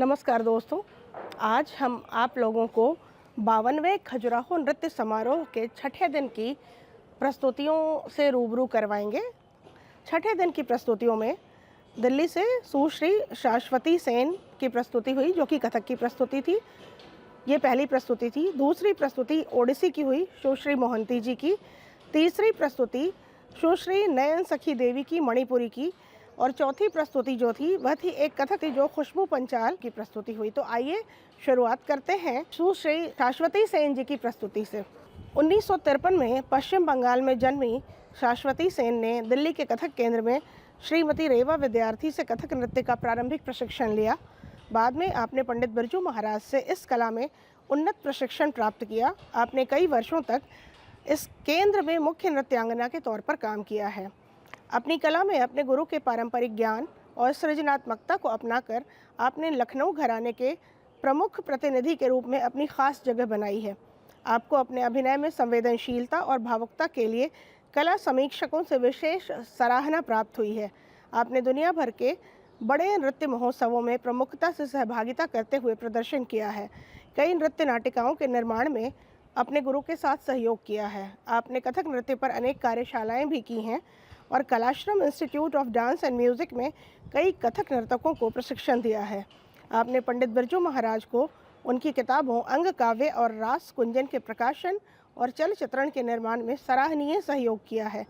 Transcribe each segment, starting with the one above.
नमस्कार दोस्तों, आज हम आप लोगों को 52वें खजुराहो नृत्य समारोह के छठे दिन की प्रस्तुतियों से रूबरू करवाएंगे। छठे दिन की प्रस्तुतियों में दिल्ली से सुश्री शाश्वती सेन की प्रस्तुति हुई, जो कि कथक की प्रस्तुति थी। ये पहली प्रस्तुति थी। दूसरी प्रस्तुति ओडिसी की हुई, सुश्री मोहंती जी की। तीसरी प्रस्तुति सुश्री नयन सखी देवी की, मणिपुरी की। और चौथी प्रस्तुति जो थी वह थी एक कथक थी, जो खुशबू पंचाल की प्रस्तुति हुई। तो आइए शुरुआत करते हैं सुश्री शाश्वती सेन जी की प्रस्तुति से। 1953 में पश्चिम बंगाल में जन्मी शाश्वती सेन ने दिल्ली के कथक केंद्र में श्रीमती रेवा विद्यार्थी से कथक नृत्य का प्रारंभिक प्रशिक्षण लिया। बाद में आपने पंडित बिरजू महाराज से इस कला में उन्नत प्रशिक्षण प्राप्त किया। आपने कई वर्षों तक इस केंद्र में मुख्य नृत्यांगना के तौर पर काम किया है। अपनी कला में अपने गुरु के पारंपरिक ज्ञान और सृजनात्मकता को अपनाकर आपने लखनऊ घराने के प्रमुख प्रतिनिधि के रूप में अपनी खास जगह बनाई है। आपको अपने अभिनय में संवेदनशीलता और भावुकता के लिए कला समीक्षकों से विशेष सराहना प्राप्त हुई है। आपने दुनिया भर के बड़े नृत्य महोत्सवों में प्रमुखता से सहभागिता करते हुए प्रदर्शन किया है। कई नृत्य नाटिकाओं के निर्माण में अपने गुरु के साथ सहयोग किया है। आपने कथक नृत्य पर अनेक कार्यशालाएं भी की हैं और Kalashram institute of dance and music में कई कथक नर्तकों को प्रशिक्षण दिया है। आपने पंडित बिरजू महाराज को उनकी किताबों अंग काव्य और रास कुंजन के प्रकाशन और चलचित्रण के निर्माण में सराहनीय सहयोग किया है।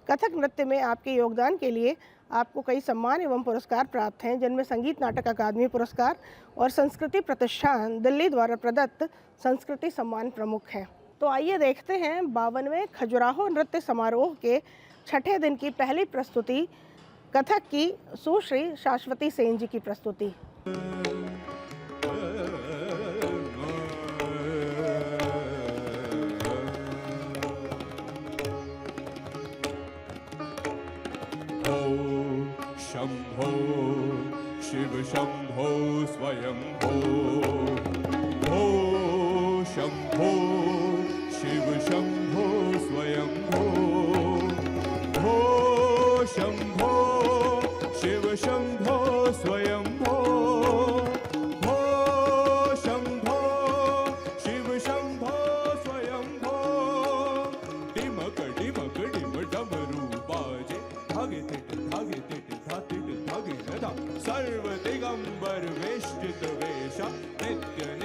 कथक नृत्य में आपके योगदान के लिए आपको कई सम्मान एवं पुरस्कार प्राप्त हैं, जिनमें संगीत नाटक अकादमी पुरस्कार और संस्कृति प्रतिष्ठान दिल्ली द्वारा प्रदत्त संस्कृति सम्मान प्रमुख हैं। तो आइए देखते हैं 52वें खजुराहो नृत्य समारोह के छठे दिन की पहली प्रस्तुति कथक की सुश्री शाश्वती सेन जी की प्रस्तुति। शंभो शिव शंभो स्वयंभो, भो शंभो शिव शंभो स्वयंभो, भो शंभो शिव शंभो स्वयंभो, भो शंभो शिव शंभो स्वयंभो। टिमक टिमक टिम डमरू बाजे, धागे तिट धागे तिट धातिट धागे नदा, सर्व दिगंबर वेष्टित वेश, नित्य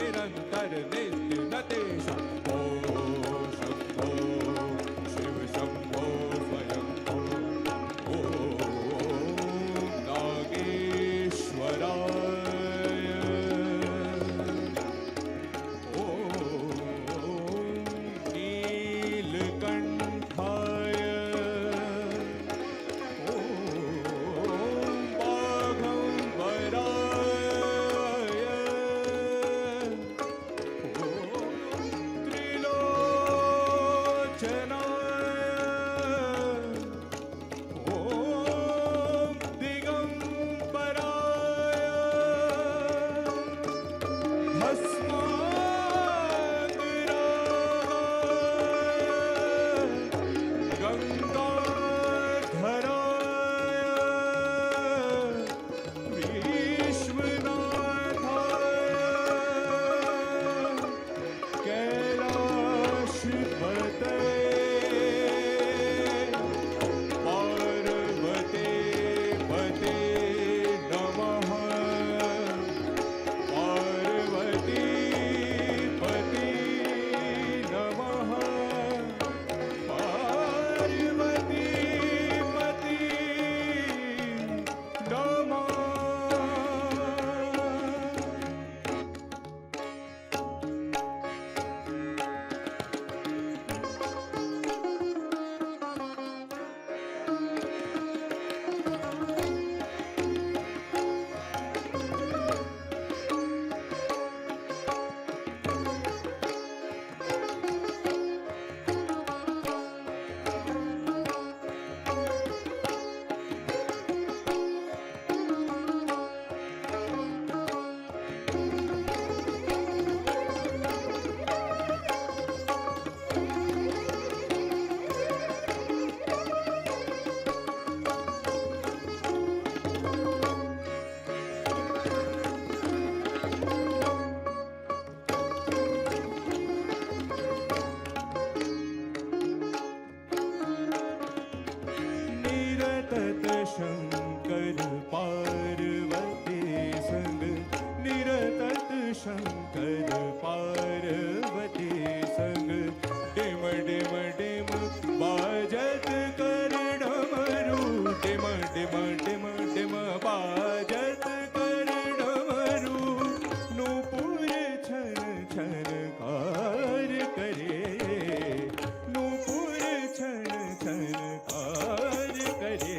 कार करे, नूपुर छन छनकार करे,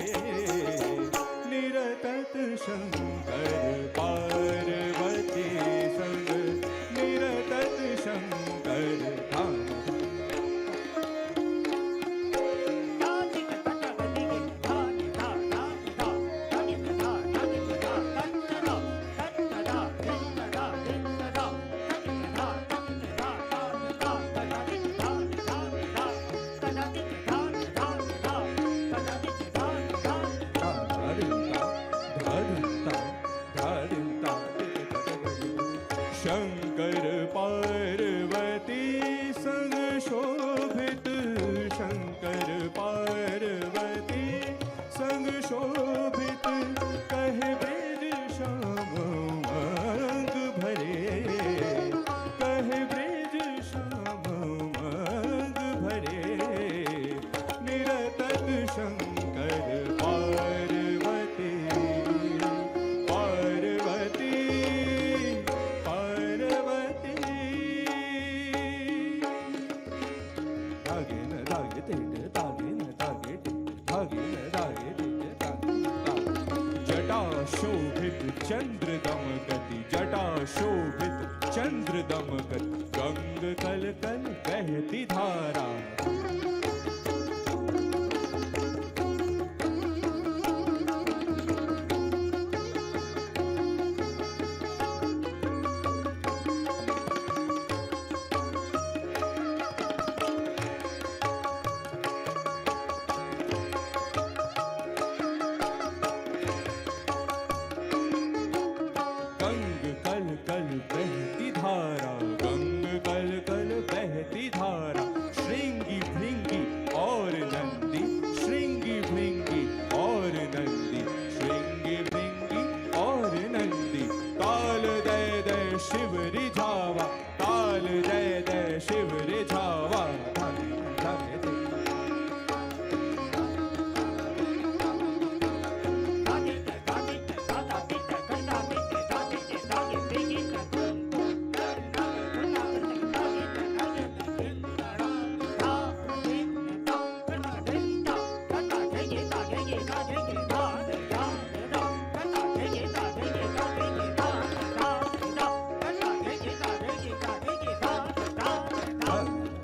निरतत शंकर पार्वती संग, निरतत शंकर धाम। शंकर पार्वती संग शोभित, शंकर पार्वती संग शोभित, कहे ब्रज श्याम अंग भरे, कहे ब्रज श्याम अंग भरे, निरतत शंकर पार्वती, पार्वती पार्वती। धागे न धागे तेट, धागे न धागे तेट, धागे न धागे तेट, धागे न धागे। जटा शोभित चंद्र दमकति, जटा शोभित चंद्र दमकति, गंग कल कल बहती धारा। गंग कल कल बहती धारा, गंग कल कल बहती धारा, श्रृंगी भृंगी और नंदी, श्रृंगी भृंगी और नंदी, श्रृंगी भृंगी और नंदी, ताल दय दय शिव रिझावा, ताल दय दय शिव रिझावा। धागे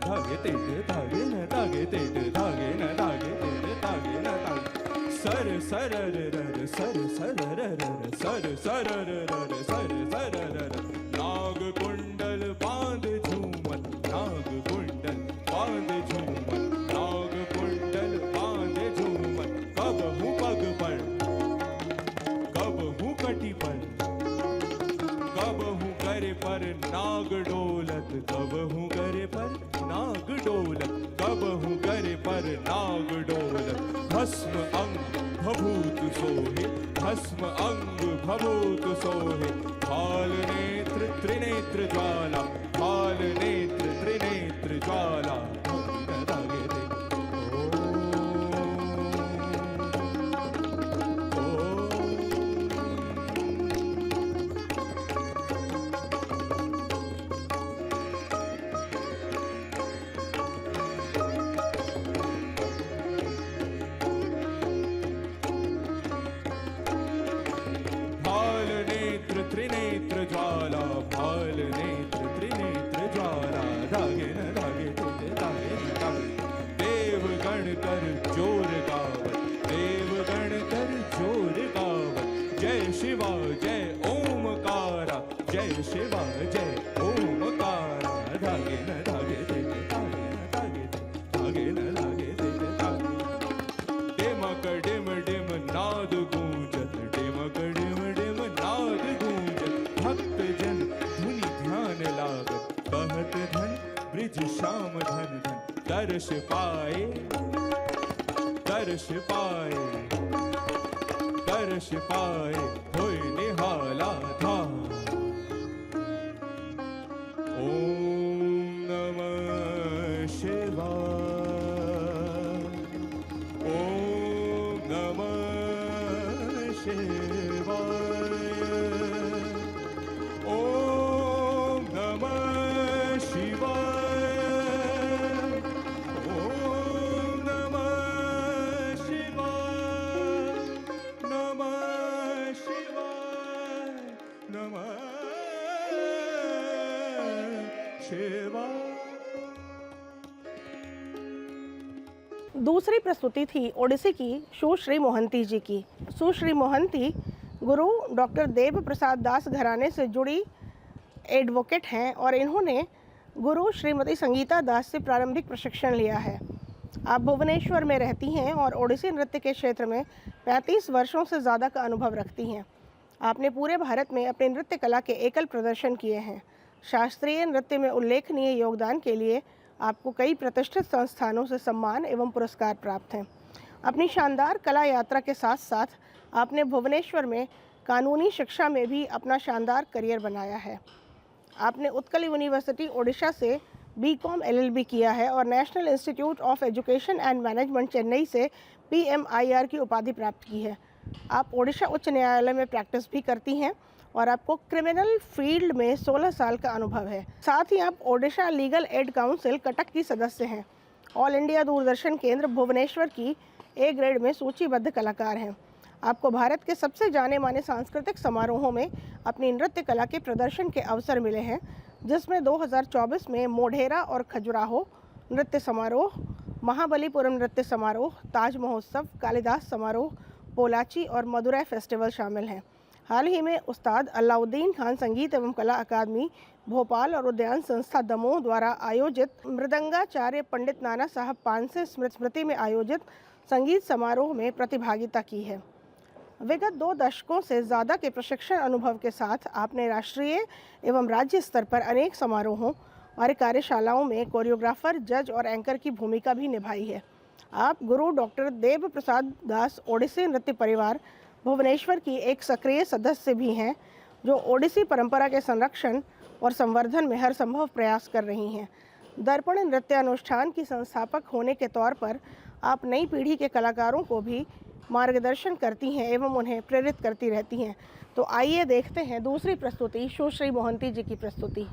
धागे तेट, धागे न धागे तेट, धागे न धागे तेट, धागे न धागे। सर सर रर सर सर रर सर सर रर सर सर रर, नाग कुंडल बांध झूमत, नाग कुंडल बांध झूमत, नाग कुंडल बांध झूमत, कब हूँ पग पर, कब हूँ कटी पर, कब हूँ करे पर नाग डोलत, कब हूँ करे पर नाग डोलत, कब हूँ करे पर नाग डोलत। भस्म अंग भभूत सोहे, भस्म अंग भभूत सोहे, भाल नेत्र त्रिनेत्र ज्वाला, भाल नेत्र त्रिनेत्र ज्वाला। धागे त्रिनेत्र ज्वाला, भाल नेत्र त्रिनेत्र ज्वाला। धागे न धागे तेट, धागे न धागे। देवगण कर जोर गावत, देवगण कर जोर गावत, जय शिवा जय ओमकारा, जय शिवा जय ओमकारा। धागे न धागे तेट, धागे न धागे तेट, धागे न धागे तेट, धागे। डिमक डिम डिम नाद गूंजत, डिमक डिम डिम नाद गूंजत, भक्त जन धुनि ध्यान लागत, कहत धन ब्रिज श्याम धन धन। दर्श पाए, दर्श पाए, दर्श पाए, होय निहाला था। ओम नमः शिवाय, ओम नमः शिवाय, ओम नमः शिवाय। दूसरी प्रस्तुति थी ओडिसी की सुश्री मोहंती जी की। सुश्री मोहंती गुरु डॉक्टर देव प्रसाद दास घराने से जुड़ी एडवोकेट हैं और इन्होंने गुरु श्रीमती संगीता दास से प्रारंभिक प्रशिक्षण लिया है। आप भुवनेश्वर में रहती हैं और ओडिसी नृत्य के क्षेत्र में 35 वर्षों से ज़्यादा का अनुभव रखती हैं। आपने पूरे भारत में अपनी नृत्य कला के एकल प्रदर्शन किए हैं। शास्त्रीय नृत्य में उल्लेखनीय योगदान के लिए आपको कई प्रतिष्ठित संस्थानों से सम्मान एवं पुरस्कार प्राप्त हैं। अपनी शानदार कला यात्रा के साथ साथ आपने भुवनेश्वर में कानूनी शिक्षा में भी अपना शानदार करियर बनाया है। आपने उत्कल यूनिवर्सिटी ओडिशा से बीकॉम एलएलबी किया है और national institute of education and management Chennai से पीएमआईआर की उपाधि प्राप्त की है। आप ओडिशा उच्च न्यायालय में प्रैक्टिस भी करती हैं और आपको क्रिमिनल फील्ड में 16 साल का अनुभव है। साथ ही आप Odisha legal aid council Cuttack की सदस्य हैं। ऑल इंडिया दूरदर्शन केंद्र भुवनेश्वर की ए ग्रेड में सूचीबद्ध कलाकार हैं। आपको भारत के सबसे जाने माने सांस्कृतिक समारोहों में अपनी नृत्य कला के प्रदर्शन के अवसर मिले हैं, जिसमें 2024 में मोढेरा और खजुराहो नृत्य समारोह, महाबलीपुरम नृत्य समारोह, ताज महोत्सव, कालिदास समारोह, पोलाची और मदुरै फेस्टिवल शामिल हैं। हाल ही में उस्ताद अलाउद्दीन खान संगीत एवं कला अकादमी भोपाल और उद्यान संस्था दमोह द्वारा आयोजित मृदंगाचार्य पंडित नाना साहब पानसे स्मृति में आयोजित संगीत समारोह में प्रतिभागिता की है। विगत 2 दशकों से ज़्यादा के प्रशिक्षण अनुभव के साथ आपने राष्ट्रीय एवं राज्य स्तर पर अनेक समारोहों और कार्यशालाओं में कोरियोग्राफर, जज और एंकर की भूमिका भी निभाई है। आप गुरु डॉक्टर देव प्रसाद दास ओडिसी नृत्य परिवार भुवनेश्वर की एक सक्रिय सदस्य भी हैं, जो ओडिसी परंपरा के संरक्षण और संवर्धन में हर संभव प्रयास कर रही हैं। दर्पण नृत्य अनुष्ठान की संस्थापक होने के तौर पर आप नई पीढ़ी के कलाकारों को भी मार्गदर्शन करती हैं एवं उन्हें प्रेरित करती रहती हैं। तो आइए देखते हैं दूसरी प्रस्तुति सुश्री मोहंती जी की प्रस्तुति।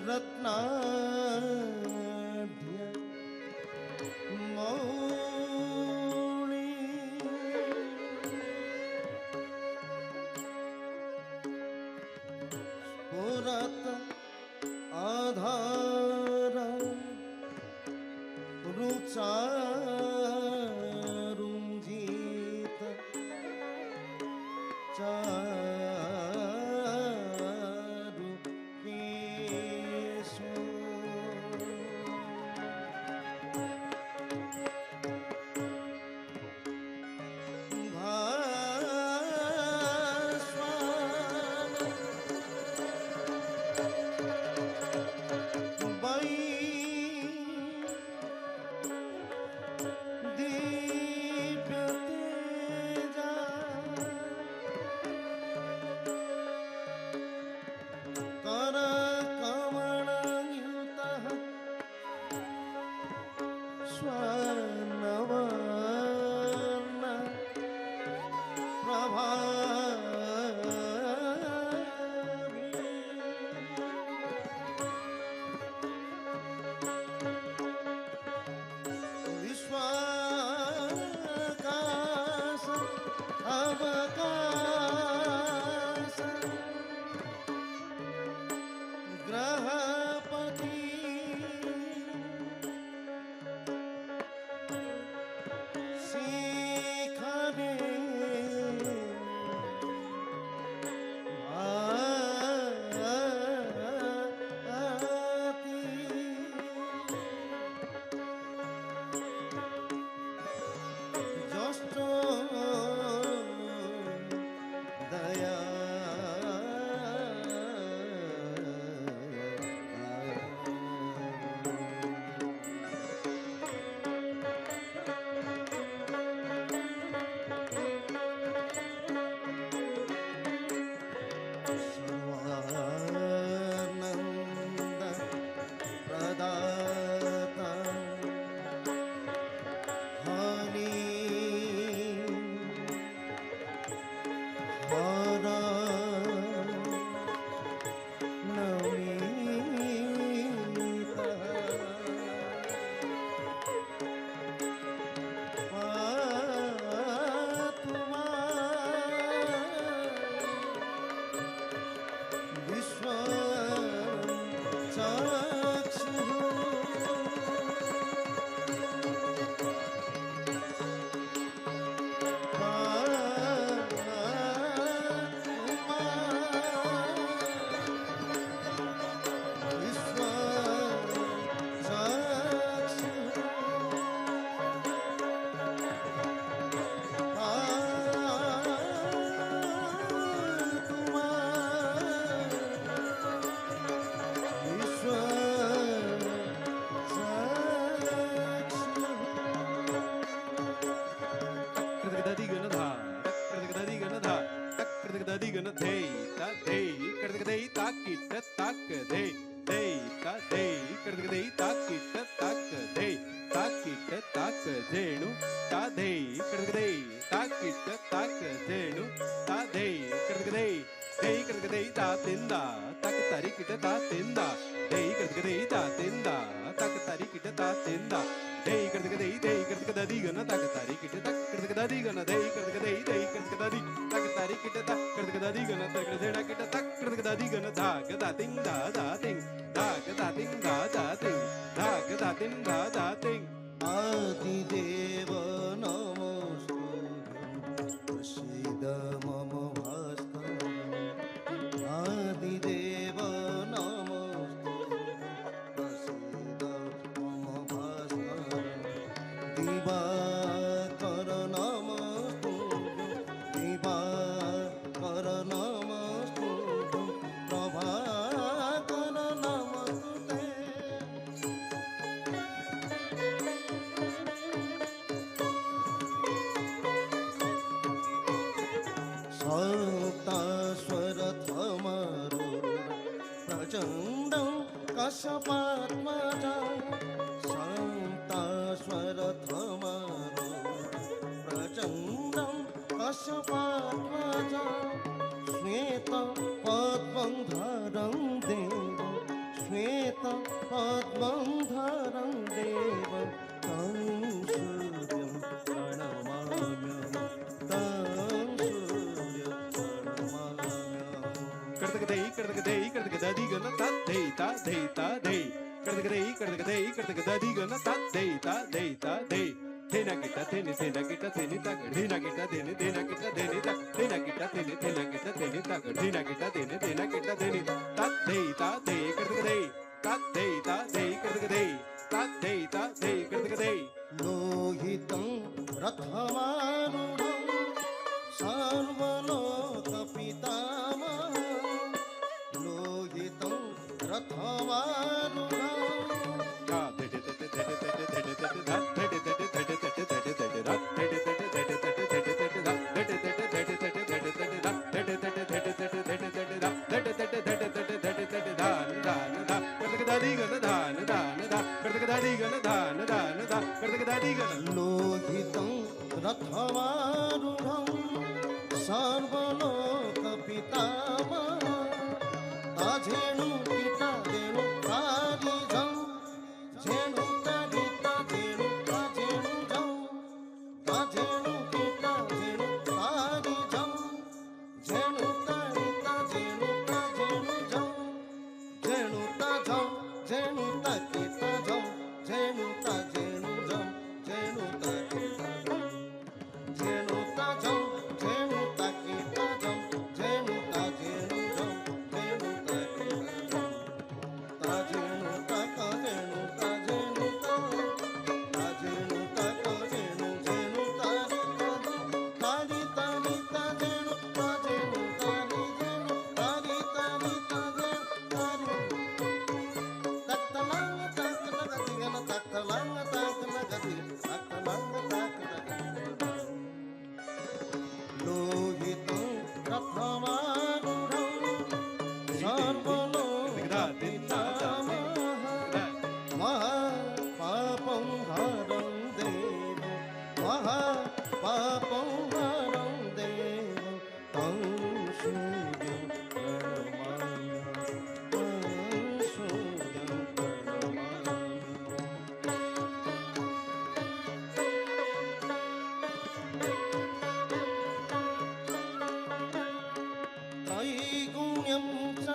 रत्नाढ्य मौळि स्फुरत आधार रुचारुंजित भवानी हरा नमिता पातुमा विश्व आदिदेव नमोस्तुभ्यं प्रसीद मम भास्कर आदिदेव नमोस्तुभ्यं प्रसीद मम भास्कर दिवाकर नमोस्तुभ्यं दिवाकर नमोस्तुभ्यं प्रभाकर नमोस्तुते सप्तस्वरथमरूढ प्रचण्डं कश्यपात्मजं सप्तस्वरथमरूढ प्रचण्डं कश्यपात्मजं श्वेतपद्मं धरं देवं श्वेतपद्मं धरं देवं तं सूर्यं प्रणमाम्यहं तं सूर्यं लोहितं रथमारूढं सर्वलोकपितामहं लोहितं रथमारूढं लोहितं रथमारूढं सर्वलोकपितामहं ताझेणुकिता धेनुकारिजं धेनुकारिता धेनुकाझेणुजं ताझेणुकिता धेनुकारिजं धेनुकारिता धेनुकाझेणुजं धेनुकाझं धेनुकाकिताझं धेनुकाझेणुजं धेनुकाकिताझं धेनुकाझं धेनुकाकिताझं धेनुकाझेणुजं धेनुकाकिताझं महापापं हरं देवं तं सूर्यं प्रणमामि तं सूर्यं त्रैगुण्यं च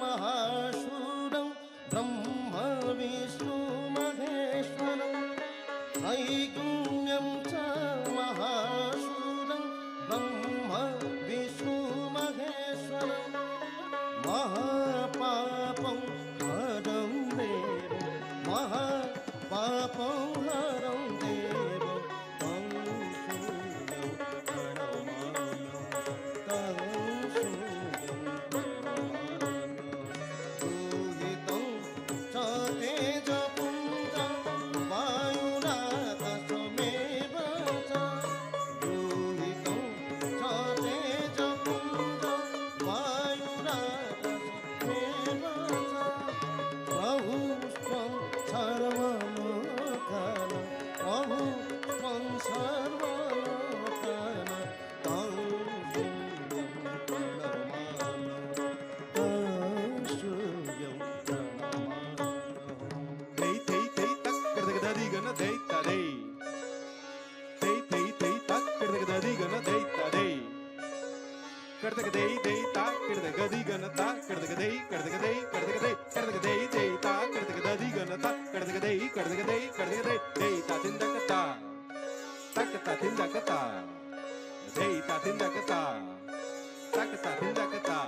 महाशूरं ब्रह्म विष्णु महेश्वरं त्रैगुण्यं च महाशूरं ब्रह्म विष्णु महेश्वरं महापापं हरं देवं महापापं हरं देवं तं सूर्यं प्रणमामि तं सूर्यं प्रणमामि दुहितं च तेजपुञ्जं वायुराकाशमेव च दुहितं च तेजपुञ्जं वायुराकाशमेव च प्रभुष्वं सर्वलोकन प्रभुष्वं सर्वलोकन तं सूर्यं प्रणमामि तं सूर्यं प्रणमामि Tei tei tei tak kardagadi gana dei ta dei. Tei tei tei tak kardagadi gana dei ta dei. Kardagadei dei ta kardagadi gana ta kardagadei kardagadei kardagadei kardagadei dei ta kardagadi gana ta kardagadei kardagadei kardagadei dei ta tindakata. Takata tindakata. Dei ta tindakata. Takata tindakata.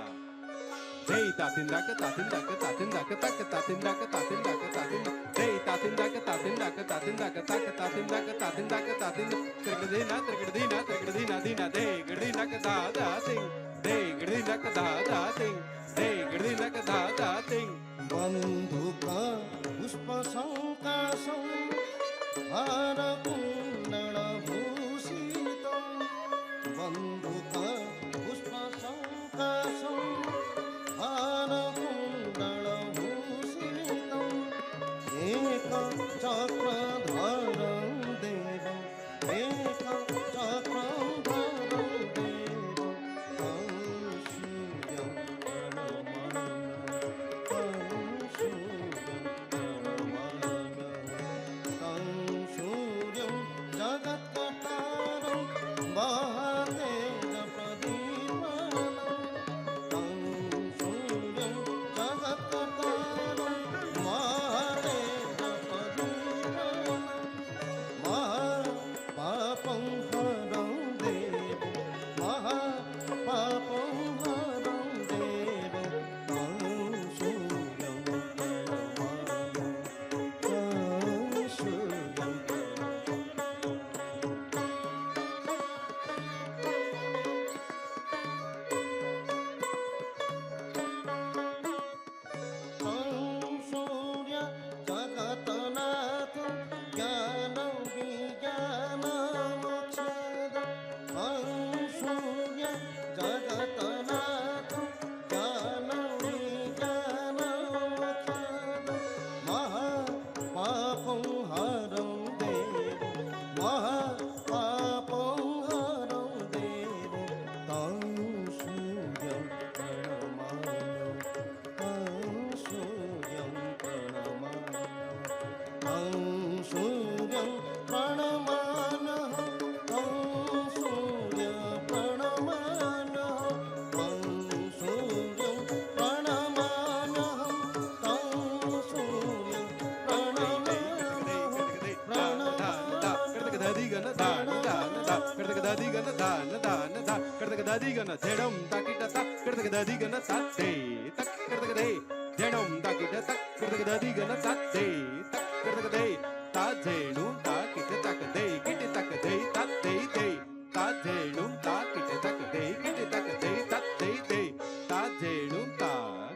Dei ta tindakata tindakata tindakata kata tindakata tindakata tindakata dei ta tindakata tindakata tindakata kata tindakata tindakata tindakata trigadina dina dei gadina kata da ting dei gadina kata da ting dei gadina kata da ting बन्धुका पुष्पशङ्काशं हारकुण्डलभूषितं बन्धुका पुष्पशङ्काशं हारकुण्डलभूषितं एकचक्रधरं देवं एकचक्रधरं देवं तं सूर्यं प्रणमामि तं सूर्यं जगत्कर्तारं महातेजप्रदीपनं तं सूर्यं जगत्कर्तारं महातेजप्रदीपनं महापापं हरं देवं महापापं हरं देवं तं सूर्यं प्रणमामि तं सूर्यं तं सूर्य जगतनाथ ज्ञानं विज्ञानमोक्षदं तं सूर्य जगतनाथ ज्ञानं विज्ञानमोक्षदं महापापं हरं देवं महापापं हरं देवं तं सूर्यं प्रणमामि तं सूर्यं प्रणमामि तं सूर्यं प्रणमामः तं सूर्य प्रणमामः तं सूर्यं प्रणमामः तं सूर्यं Kardagadadi gana jedam takita tak kardagadadi gana satte tak kardagadai jedam takita tak kardagadadi gana satte tak kardagadai ta jedum takita tak dei kiti tak dei tat dei dei ta jedum takita tak dei kiti tak dei tat dei dei ta jedum ta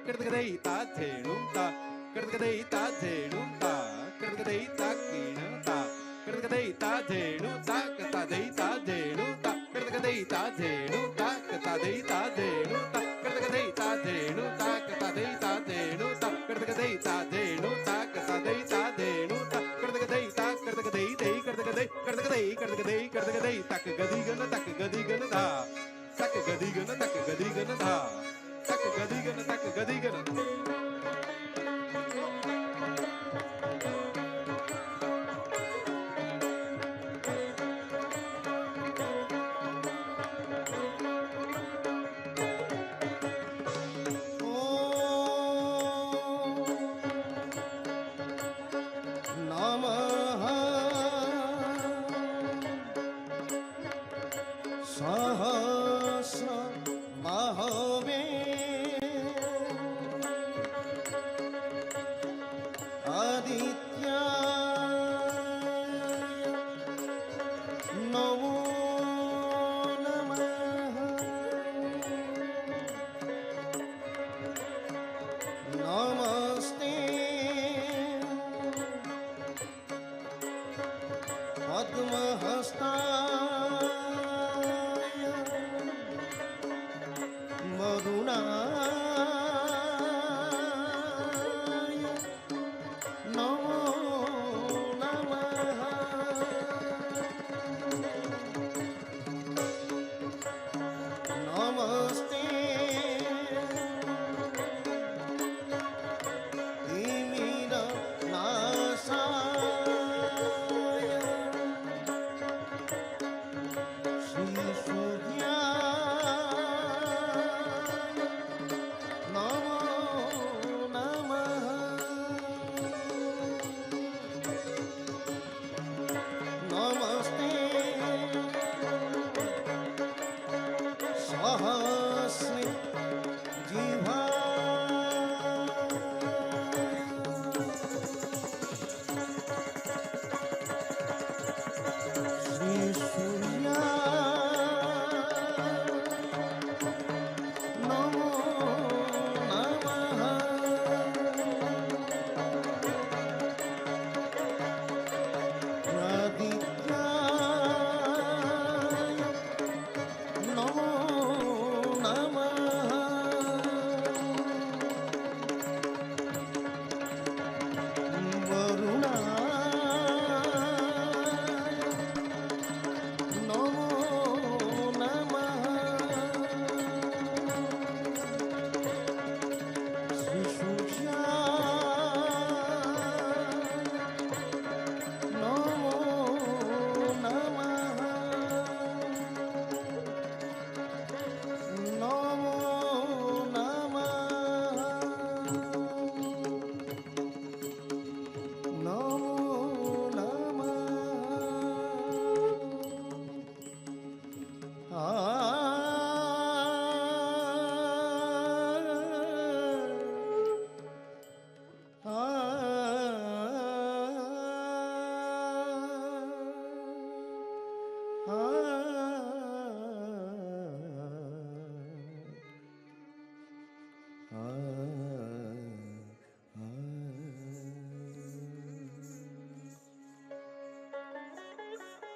kardagadai ta jedum ta kardagadai ta jedum ta kardagadai takina ta kardagadai ta jedum ta kata dei ta jedum ta kardagadai ta jedum ta kata dei ta jedum ta kardagadai ta jedum ta kata dei ta jedum ta kardagadai ta jedum ta kata dei ta jedum ta kardagadai ta kardagadai dei kardagadai kardagadai kardagadai करद गदई तक गदी gun तक गदी gun धा तक गदी gun तक गदी गन धा तक गदी गन तक गदी गन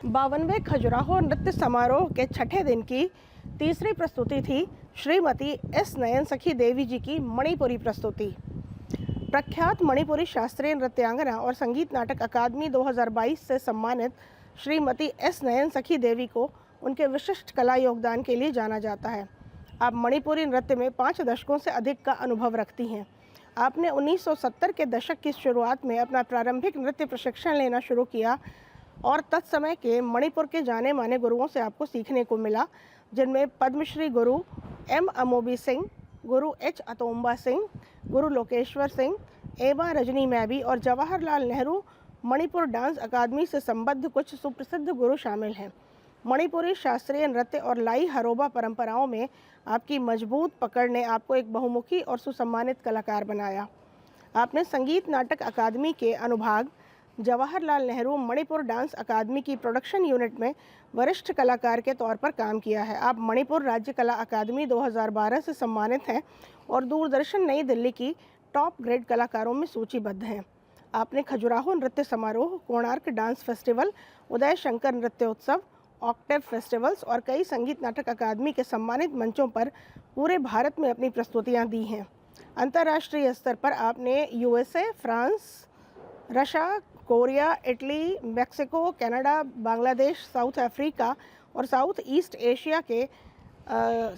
बावनवें खजुराहो नृत्य समारोह के छठे दिन की तीसरी प्रस्तुति थी श्रीमती एस नयन सखी देवी जी की मणिपुरी प्रस्तुति। प्रख्यात मणिपुरी शास्त्रीय नृत्यांगना और संगीत नाटक अकादमी 2022 से सम्मानित श्रीमती एस नयन सखी देवी को उनके विशिष्ट कला योगदान के लिए जाना जाता है। आप मणिपुरी नृत्य में 5 दशकों से अधिक का अनुभव रखती हैं। आपने 1970 के दशक की शुरुआत में अपना प्रारंभिक नृत्य प्रशिक्षण लेना शुरू किया और तत्समय के मणिपुर के जाने माने गुरुओं से आपको सीखने को मिला, जिनमें पद्मश्री गुरु एम अमोबी सिंह, गुरु एच अतोम्बा सिंह, गुरु लोकेश्वर सिंह, एबा रजनी मैबी और जवाहरलाल नेहरू मणिपुर डांस अकादमी से संबद्ध कुछ सुप्रसिद्ध गुरु शामिल हैं। मणिपुरी शास्त्रीय नृत्य और लाई हरोबा परंपराओं में आपकी मजबूत पकड़ ने आपको एक बहुमुखी और सुसम्मानित कलाकार बनाया। आपने संगीत नाटक अकादमी के अनुभाग जवाहरलाल नेहरू मणिपुर डांस अकादमी की प्रोडक्शन यूनिट में वरिष्ठ कलाकार के तौर पर काम किया है। आप मणिपुर राज्य कला अकादमी 2012 से सम्मानित हैं और दूरदर्शन नई दिल्ली की टॉप ग्रेड कलाकारों में सूचीबद्ध हैं। आपने खजुराहो नृत्य समारोह, Konark dance festival, Uday Shankar नृत्योत्सव, Octave festivals और कई संगीत नाटक अकादमी के सम्मानित मंचों पर पूरे भारत में अपनी प्रस्तुतियां दी हैं। अंतर्राष्ट्रीय स्तर पर आपने USA, France, Russia, Korea, Italy, Mexico, Canada, Bangladesh, south Africa और साउथ ईस्ट एशिया के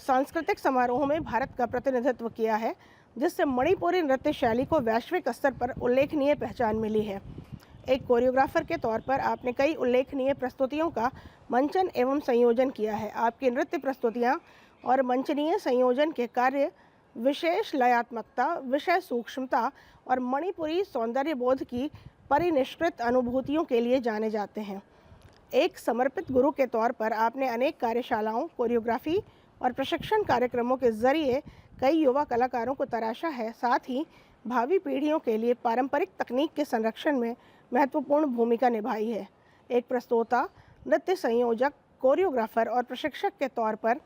सांस्कृतिक समारोहों में भारत का प्रतिनिधित्व किया है, जिससे मणिपुरी नृत्य शैली को वैश्विक स्तर पर उल्लेखनीय पहचान मिली है। एक कोरियोग्राफर के तौर पर आपने कई उल्लेखनीय प्रस्तुतियों का मंचन एवं संयोजन किया है। आपकी नृत्य प्रस्तुतियाँ और मंचनीय संयोजन के कार्य विशेष लयात्मकता, विषय सूक्ष्मता और मणिपुरी सौंदर्य बोध की परिनिष्कृत अनुभूतियों के लिए जाने जाते हैं। एक समर्पित गुरु के तौर पर आपने अनेक कार्यशालाओं, कोरियोग्राफी और प्रशिक्षण कार्यक्रमों के जरिए कई युवा कलाकारों को तराशा है, साथ ही भावी पीढ़ियों के लिए पारंपरिक तकनीक के संरक्षण में महत्वपूर्ण भूमिका निभाई है। एक प्रस्तोता, नृत्य संयोजक, कोरियोग्राफर और प्रशिक्षक के तौर पर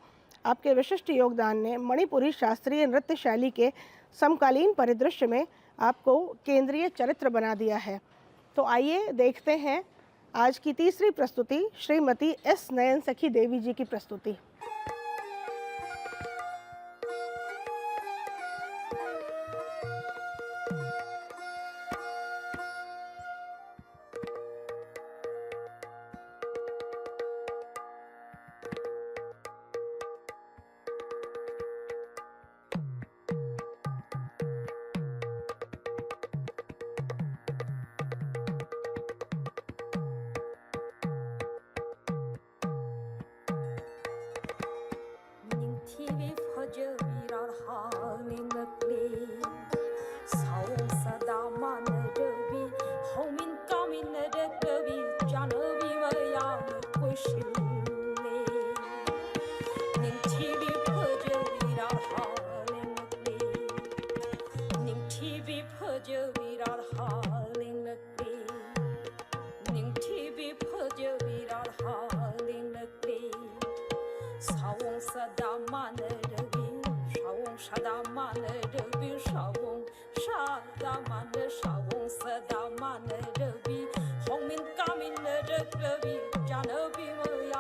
आपके विशिष्ट योगदान ने मणिपुरी शास्त्रीय नृत्य शैली के समकालीन परिदृश्य में आपको केंद्रीय चरित्र बना दिया है। तो आइए देखते हैं आज की तीसरी प्रस्तुति, श्रीमती एस नयन सखी देवी जी की प्रस्तुति। TV 퍼져비랄 하는 늑리 사오사다만 너비 호민까민 너비 잔업이 뭐야 꽃실래 닝 TV 퍼져비랄 하는 늑리 닝 TV 퍼져비랄 하는 늑리 닝 TV 퍼져비랄 하는 늑리 사옹사다만 너비 사옹사다만 너비 사옹사다만 사옹사다만 너비 홍민까민 너비 잔업이 뭐야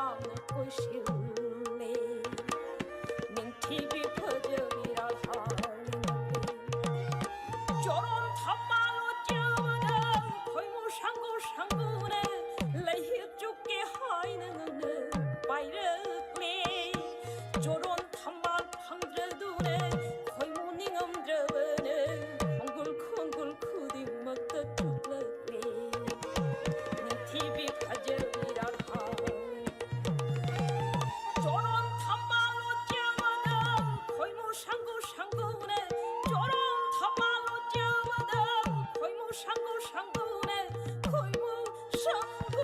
꽃실래 닝 TV 퍼져비랄 하는 저런 탑말로 쩌는 거이모 상구네 레히 죽게 하이는 바이럭래 저런 탐만 방드두네 거이모닝 엄드버네 콩굴콩굴 쿠디 먹다 죽럭래 니 TV 가져비랄 하네 저런 탐말로 쩌는 거이모 상구네 저런 탐말로 쩌는 거이모 상구네 거이모 상구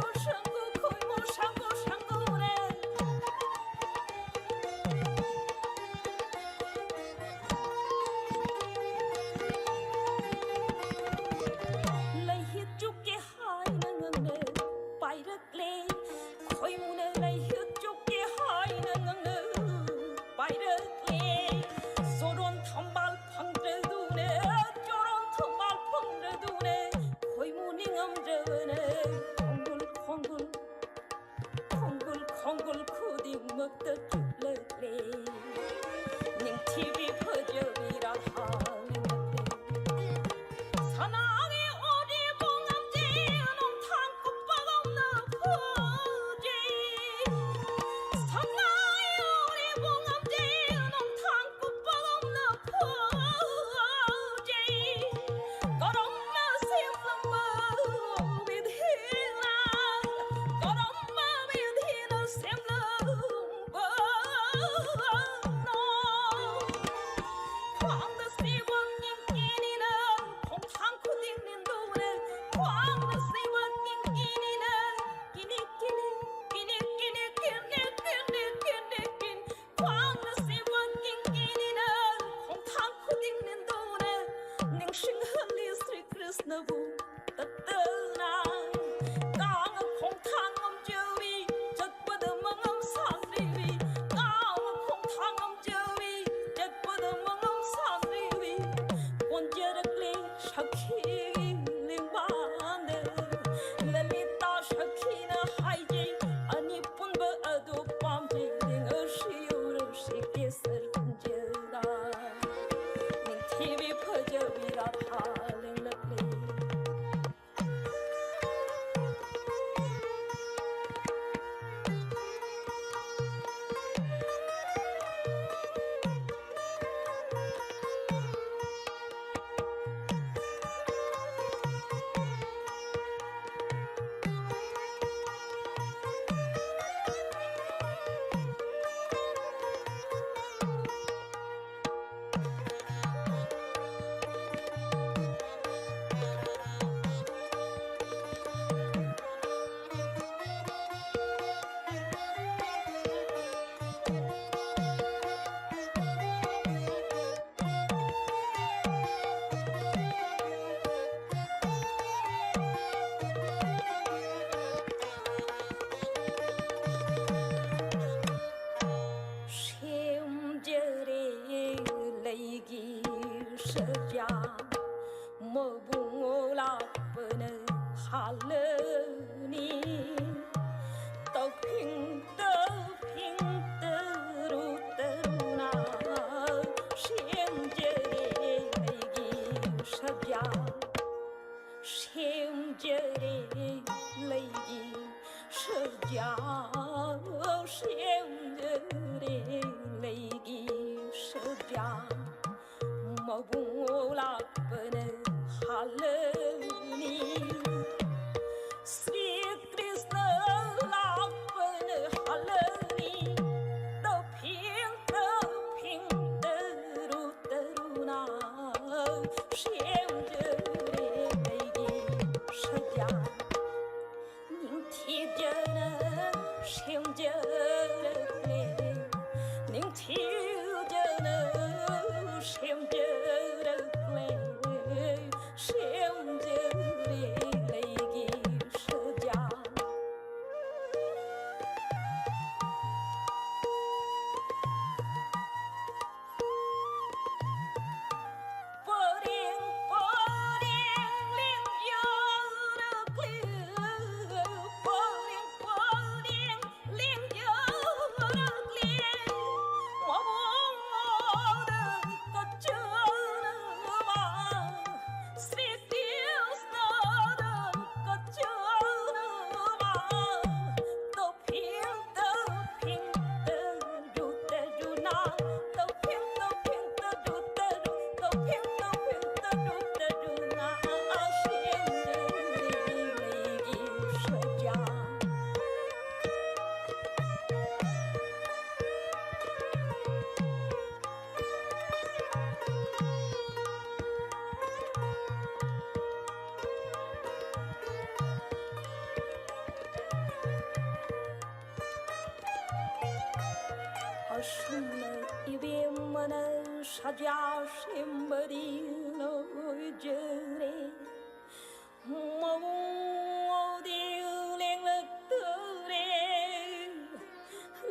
거이모 상구네 lấy chúc cái hai nâng nâng bay đất lên khói mù nè lấy chúc cái hai nâng nâng bay đất lên 저런 탐발 방드두네 저런 탐발 방드두네 khói mù 닝 엄드네 콩굴콩굴 콩굴콩굴 쿠디 먹다 죽을래 닝 TV 퍼져비랄 하는 사나이 어디 봉암지 농탄꽃밭 없나 보지 사나이 어디 봉암지 농탄꽃밭 없나 보지 걸음마 샘lâm 비디나 걸음마 비디나 샘lâm 광대 Aşınla ibimana şacaşım barilo jere Mong điều lên lực tư re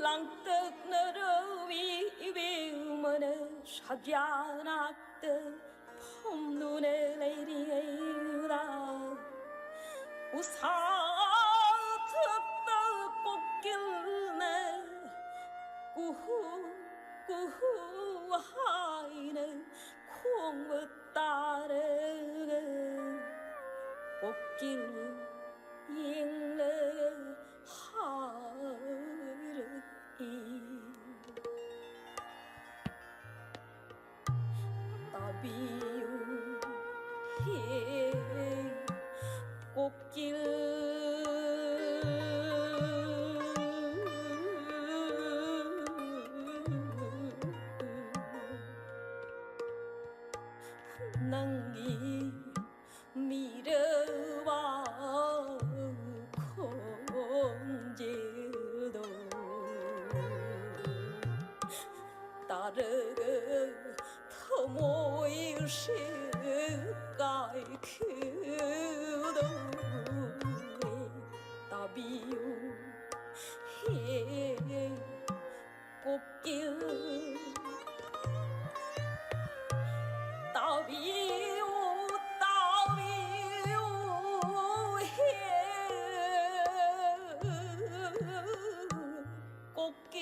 Lăng tức nơ rơ vi ibimana şacaşım 봄 눈에 내리라 우사 듣다 꽃길네 꾸후 하이네 콩을 따르 꽃길 잉내 하르이 나비요 해 꽃길 낭기 미래와 건제도 따르게 더 모일 시가이 그도 나비요 해 꽃길 따비요 따비요 해 꽃길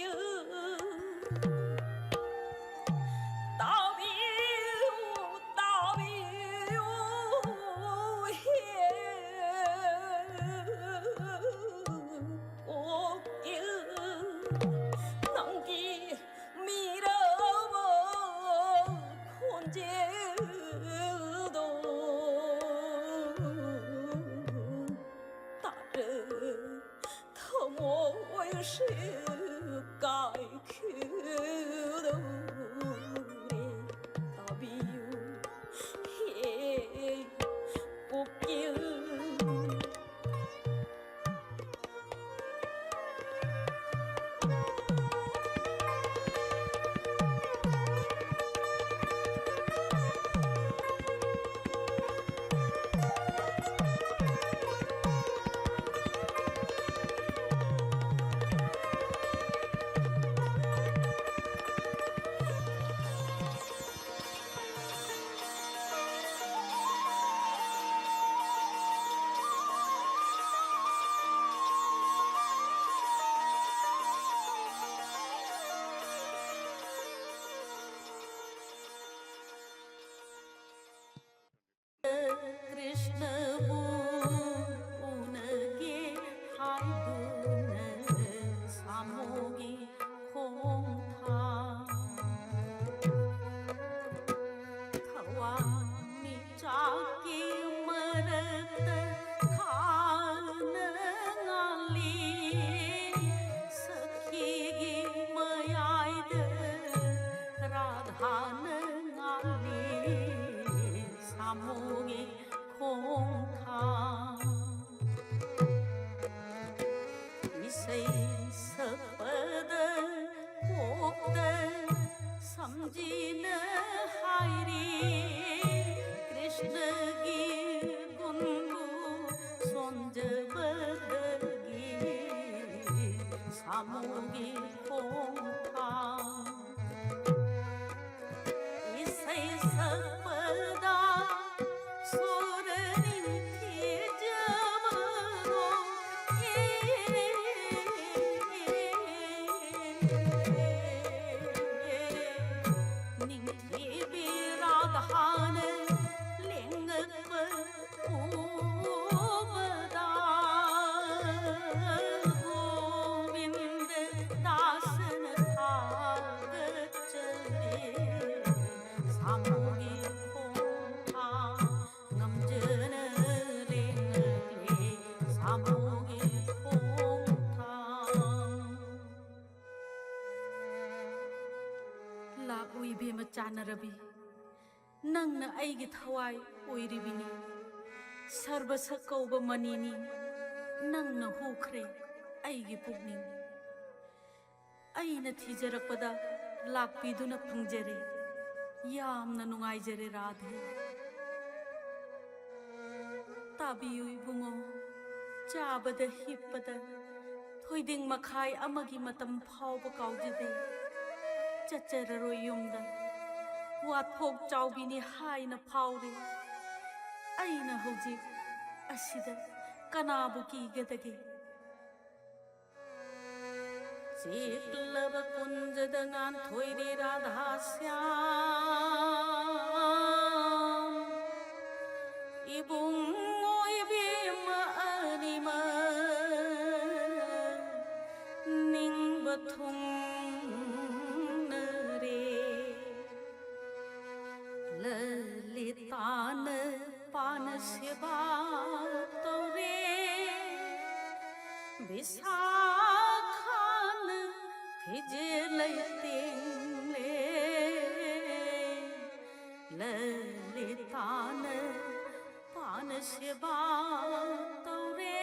ꯆꯥꯅꯔꯕꯤ ꯅꯪꯅ ꯑꯩꯒꯤ ꯊꯋꯥꯏ ꯑꯣꯏꯔꯤꯕꯤꯅꯤ ꯁꯔꯕꯁ ꯀꯧꯕ ꯃꯅꯤꯅꯤ ꯅꯪꯅ ꯍꯨꯈ꯭ꯔꯦ ꯑꯩꯒꯤ ꯄꯨꯛꯅꯤꯡ ꯑꯩꯅ ꯊꯤꯖꯔꯛꯄꯗ ꯂꯥꯛꯄꯤꯗꯨꯅ ꯐꯪꯖꯔꯦ ꯌꯥꯝꯅ ꯅꯨꯡꯉꯥꯏꯖꯔꯦ ꯔꯥꯙꯦ ꯇꯥꯕꯤꯌꯨ ꯏꯕꯨꯡꯉꯣ ꯆꯥꯕꯗ ꯍꯤꯞꯄꯗ ꯊꯣꯏꯗꯤꯡ ꯃꯈꯥꯏ ꯑꯃꯒꯤ ꯃꯇꯝ ꯐꯥꯎꯕ ꯀꯥꯎꯖꯗꯦ ꯆꯠꯆꯔꯔꯣꯏ ꯌꯨꯝꯗ ꯋꯥꯊꯣꯛ ꯆꯥꯎꯕꯤꯅꯤ ꯍꯥꯏꯅ ꯐꯥꯎꯔꯦ ꯑꯩꯅ ꯍꯧꯖꯤꯛ ꯑꯁꯤꯗ ꯀꯅꯥꯕꯨ ꯀꯤꯒꯗꯒꯦ ꯆꯦꯛꯂꯕ ꯀꯨꯟꯖꯗ ꯉꯥꯟꯊꯣꯏꯔꯦ ꯔꯥꯙꯥ ꯁ꯭ꯌꯥꯝ 이봉 오이비마 아니마 닝버통너레 ललितान पान सेवा तोरे विशाखान फिजे लैतेंले ललितान पान सेवा तोरे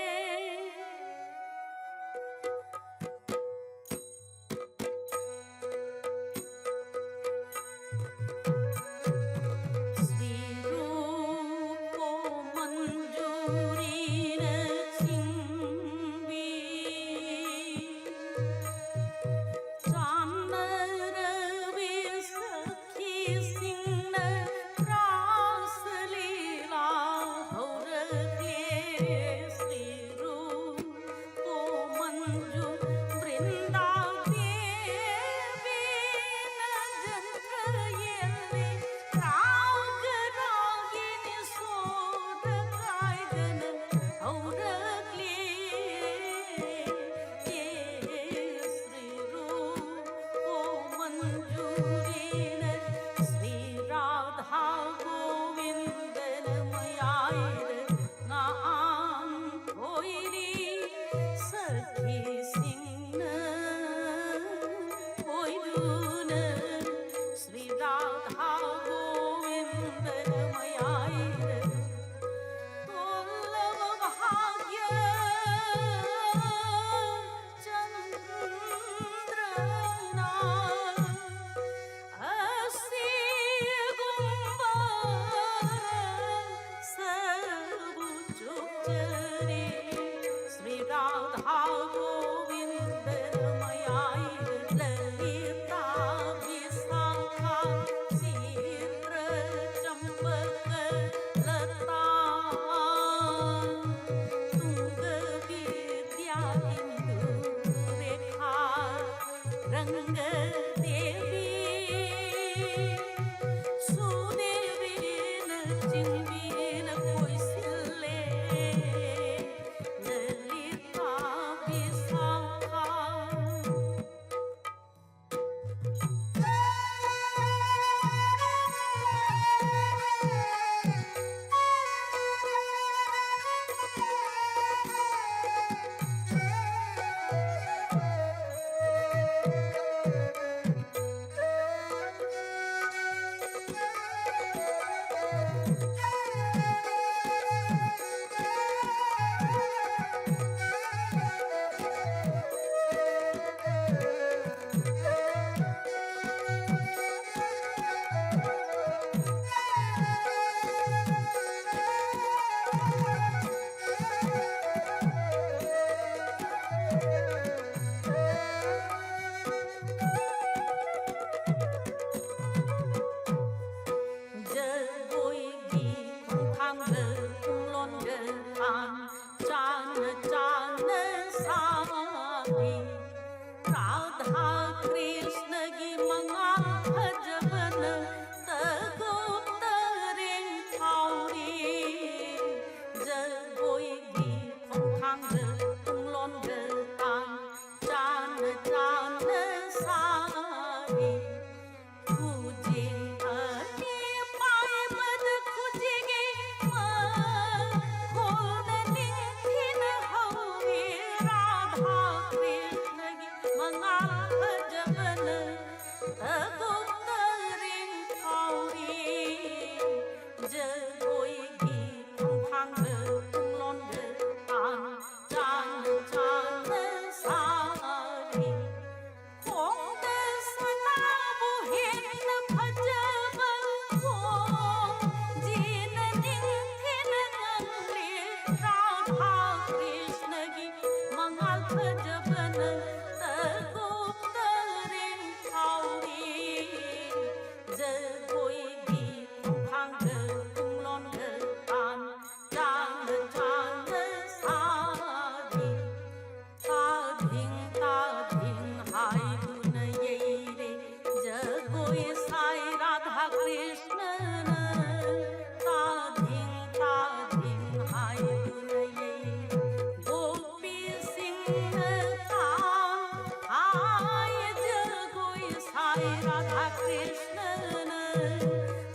पाए राधा कृष्ण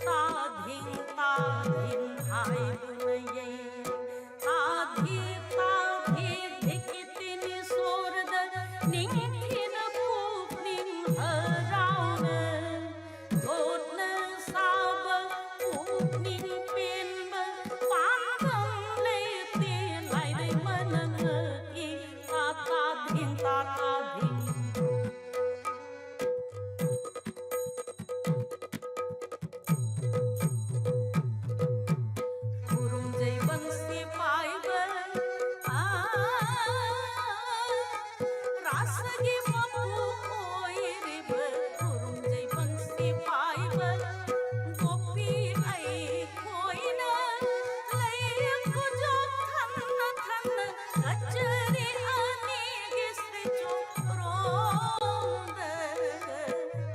ताधिन ताधिन हाय बुनये ताधि ताधि धिकितिन सोरद निखिन भूपनिन हराउन दोन साब भूपनिन पेन्ब पांदम लेते लाइरे मनन ई ताधिन ताधिन Kurumjai bangsi paibar rasagi mapu oi riba kurumjai bangsi paibar gopi ai koina lai ko jo thanna thanna kachari ani gisri jo ronda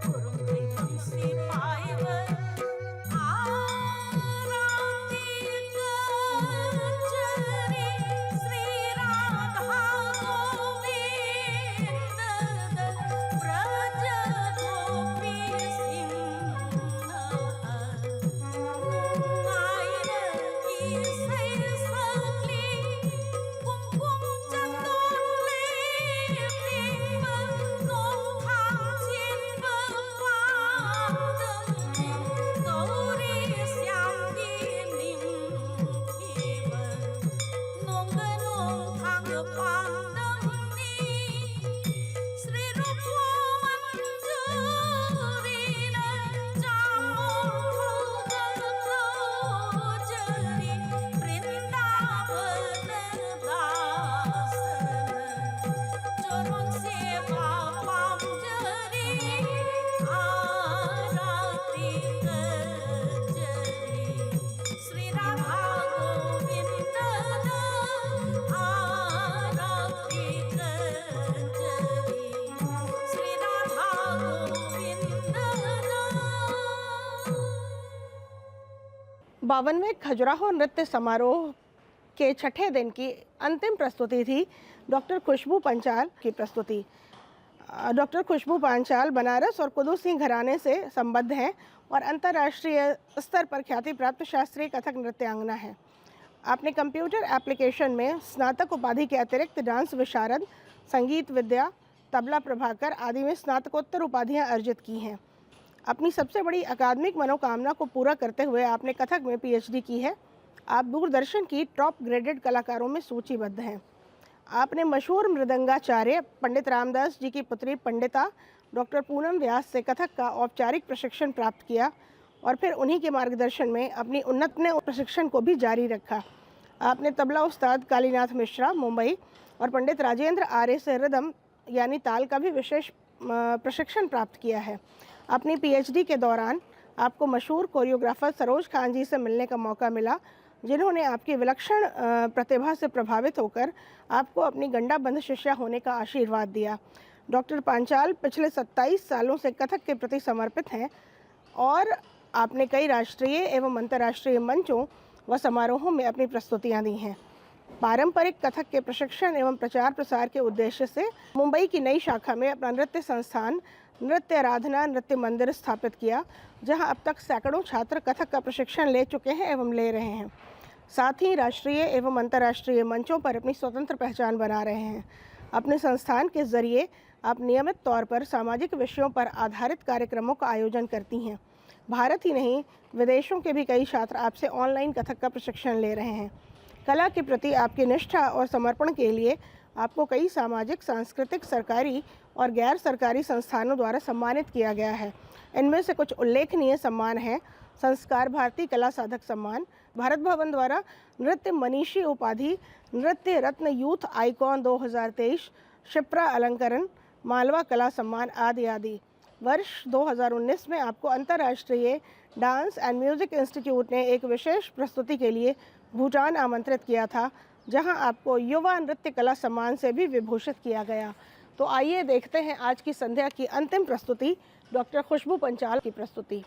kurumjai bangsi paibar बावनवें Khajuraho नृत्य समारोह के छठे दिन की अंतिम प्रस्तुति थी डॉक्टर खुशबू पंचाल की प्रस्तुति। डॉक्टर खुशबू पंचाल बनारस और कुदूस सिंह घराने से संबद्ध हैं और अंतर्राष्ट्रीय स्तर पर ख्याति प्राप्त शास्त्रीय कथक नृत्यांगना है। आपने कंप्यूटर एप्लीकेशन में स्नातक उपाधि के अतिरिक्त डांस विशारद, संगीत विद्या, तबला प्रभाकर आदि में स्नातकोत्तर उपाधियां अर्जित की हैं। अपनी सबसे बड़ी अकादमिक मनोकामना को पूरा करते हुए आपने कथक में पीएचडी की है। आप दूरदर्शन की टॉप ग्रेडेड कलाकारों में सूचीबद्ध हैं। आपने मशहूर मृदंगाचार्य पंडित रामदास जी की पुत्री पंडिता डॉक्टर पूनम व्यास से कथक का औपचारिक प्रशिक्षण प्राप्त किया और फिर उन्हीं के मार्गदर्शन में अपनी उन्नत प्रशिक्षण को भी जारी रखा। आपने तबला उस्ताद कालीनाथ मिश्रा मुंबई और पंडित राजेंद्र आर्य से रिदम यानी ताल का भी विशेष प्रशिक्षण प्राप्त किया है। अपनी पीएचडी के दौरान आपको मशहूर कोरियोग्राफर सरोज खान जी से मिलने का मौका मिला, जिन्होंने आपकी विलक्षण प्रतिभा से प्रभावित होकर आपको अपनी गंडाबंध शिष्या होने का आशीर्वाद दिया। डॉक्टर पांचाल पिछले 27 सालों से कथक के प्रति समर्पित हैं और आपने कई राष्ट्रीय एवं अंतर्राष्ट्रीय मंचों व समारोहों में अपनी प्रस्तुतियां दी हैं। पारंपरिक कथक के प्रशिक्षण एवं प्रचार प्रसार के उद्देश्य से मुंबई की नई शाखा में अपना नृत्य संस्थान नृत्य आराधना नृत्य मंदिर स्थापित किया, जहां अब तक सैकड़ों छात्र कथक का प्रशिक्षण ले चुके हैं एवं ले रहे हैं। साथ ही राष्ट्रीय एवं अंतर्राष्ट्रीय मंचों पर अपनी स्वतंत्र पहचान बना रहे हैं। अपने संस्थान के जरिए आप नियमित तौर पर सामाजिक विषयों पर आधारित कार्यक्रमों का आयोजन करती हैं। भारत ही नहीं, विदेशों के भी कई छात्र आपसे ऑनलाइन कथक का प्रशिक्षण ले रहे हैं। कला के प्रति आपकी निष्ठा और समर्पण के लिए आपको कई सामाजिक, सांस्कृतिक, सरकारी और गैर सरकारी संस्थानों द्वारा सम्मानित किया गया है। इनमें से कुछ उल्लेखनीय सम्मान हैं: संस्कार भारती कला साधक सम्मान, भारत भवन द्वारा नृत्य मनीषी उपाधि, नृत्य रत्न यूथ आइकॉन 2023, शिप्रा अलंकरण, मालवा कला सम्मान आदि आदि। वर्ष 2019 में आपको अंतर्राष्ट्रीय डांस एंड म्यूजिक इंस्टीट्यूट ने एक विशेष प्रस्तुति के लिए भूटान आमंत्रित किया था, जहां आपको युवा नृत्य कला सम्मान से भी विभूषित किया गया। तो आइए देखते हैं आज की संध्या की अंतिम प्रस्तुति, डॉक्टर खुशबू पंचाल की प्रस्तुति।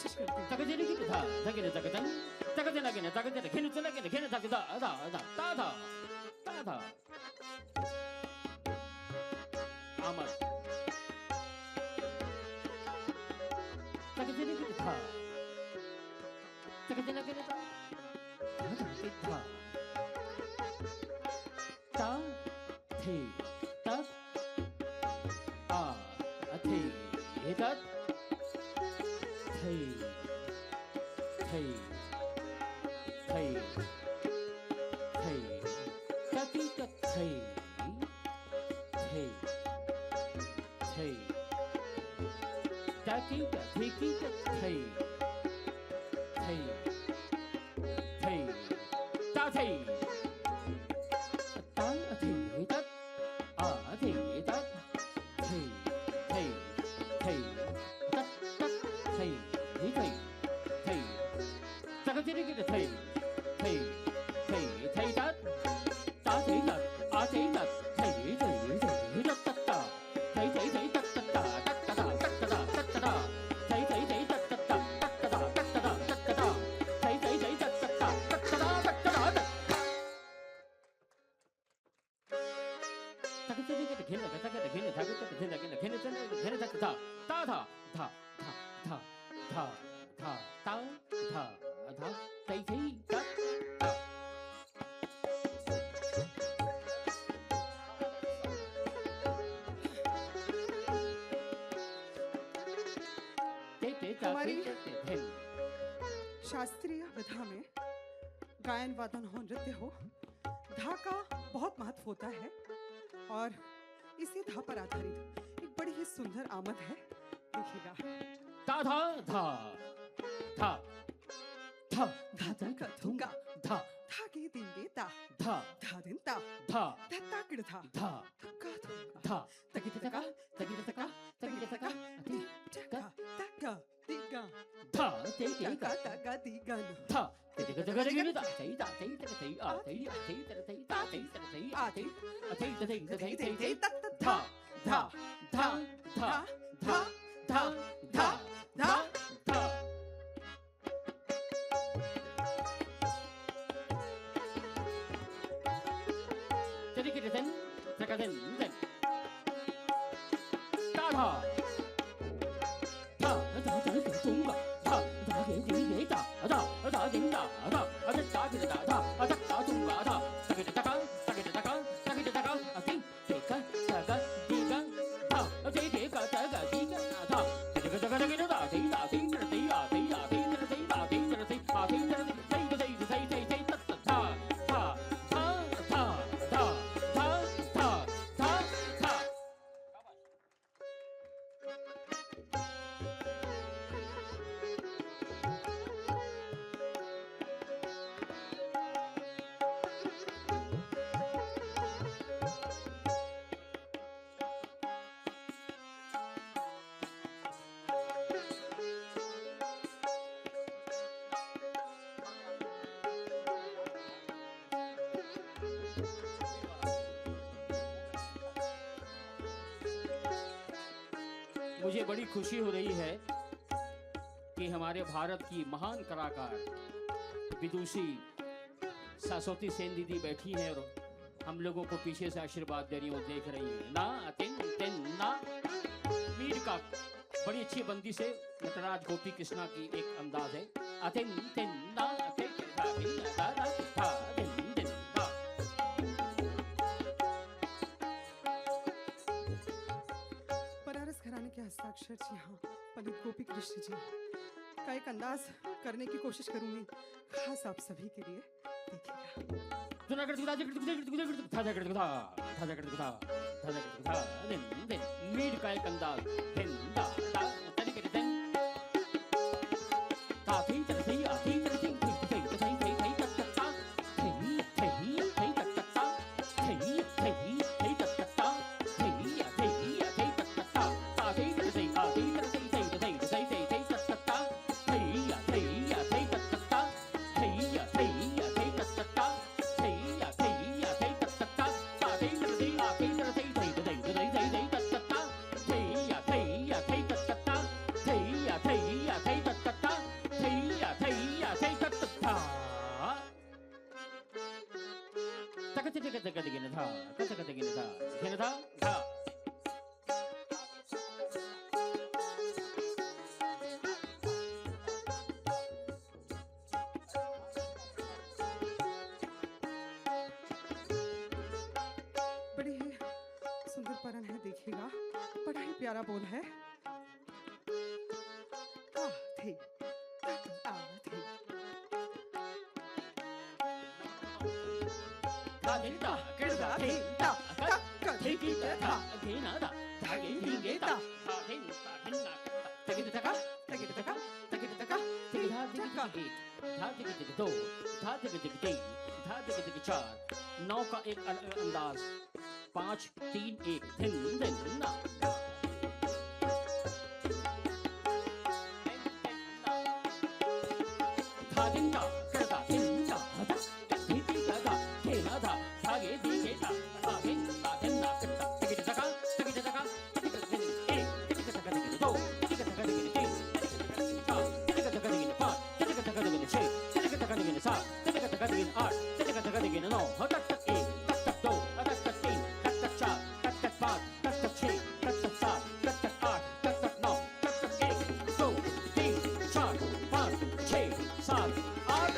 कोशिश करती हूँ। तकजरी की था तकने तकजन तकजना के तकजन खेन चला के खेन तकदा आधा आधा ता था आमर तकजरी की था तकजना के था ता थे तक आ थे तक thầy thầy thầy thầy các cái thầy thầy thầy các cái thầy thầy thầy thầy ta thầy ta thầy tất ở thầy tất thầy thầy thầy tất tất thầy thầy thầy ta có cái thầy thầy thầy thầy tất ta thầy tất à thầy tất thầy thầy thầy tất tất tất thầy thầy thầy tất tất tất tất tất tất tất tất tất thầy thầy thầy tất tất tất tất tất tất tất tất tất thầy thầy thầy tất tất tất tất tất tất tất ta có cái khiến là ta có cái khiến là ta có cái khiến là cái khiến là ta ta ta ta ta ta ta ta ta ta thầy thầy tất हमारी शास्त्रीय विधा में गायन वादन हो नृत्य हो धा का बहुत महत्व होता है और इसी धा पर आधारित एक बड़ी ही सुंदर आमद है। देखिएगा ता था था था था धा धा का धुंगा था धा के दिन गे ता था धा दिन ता था धा किड़ था था का धुंगा था तकी तका तकी तका तकी तका टका टका दिगा था ते ते टका का टका दिगा था ते ते का जगह ता ते ता ते ते आ ते ते ते ता ते ते आ ते ते ते था था था था था था था था था jadi kita ten takaten ten ta tha ta ta ta ta tung ba ta ta ke ke ke ta ta ta ding ta ta ta ta ke ta ta ta ta tung ba ta ta ke ta ka ta ke ta ka ta ke ta ka a ting ke ka ta ka di ka ta a te ke ka ta ka di ka ta ke ta ka ta ke ta ti ta ti ta ti a ti a ti ta ti ta ti ta ti a ti ta ti ta ti ta ti ta ta ta ta ta ta ta ta ta ta ta मुझे बड़ी खुशी हो रही है कि हमारे भारत की महान कलाकार विदुषी सरस्वती सेन दीदी बैठी हैं और हम लोगों को पीछे से आशीर्वाद दे रही हैं और देख रही हैं ना तिन तिन ना मीर का बड़ी अच्छी बंदी से नटराज गोपी कृष्णा की एक अंदाज है अतिन तिन ना तिन तिन ना बनारस घराने के हस्ताक्षर जी हाँ पंडित गोपी कृष्ण जी का एक अंदाज करने की कोशिश करूंगी खास आप सभी के लिए। देखिएगा मीर का एक अंदाज Take प्यारा बोल है। आ थे आ थे धा धिन धा कर धा धिन धा कर धी धी धा धिन धा धा गे धी गे धा धा धिन धा तगिद तका तगिद तका तगिद तका तगिद धा दिगिद दिगिद धा दिगिद दिगिद दो धा दिगिद दिगिद तीन धा दिगिद दिगिद चार। 9 का एक अलग अंदाज 5 3 1 धिन धिन ना धा धिन धा कर धा धिन धा धा धी धी धा धा धिन धा धा गे धी गे धा धा धिन धा धिन ना कर धा तगिद तका तगिद तका तगिद धिन 1 तगिद तका तगिद 2 तगिद तका तगिद 3 तगिद तका तगिद 4 तगिद तका तगिद 5 तगिद तका तगिद 6 तगिद तका तगिद 8 तगिद तका तगिद 9 तक तक 1 तक तक 2 तक तक 3 तक तक 4 तक तक 5 तक तक 6 तक तक 7 तक तक 8 तक तक 9 तक तक 1 2 3 4 5 6 7 8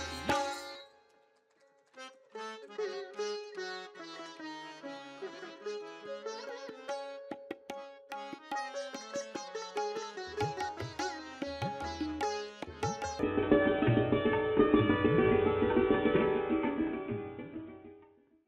9।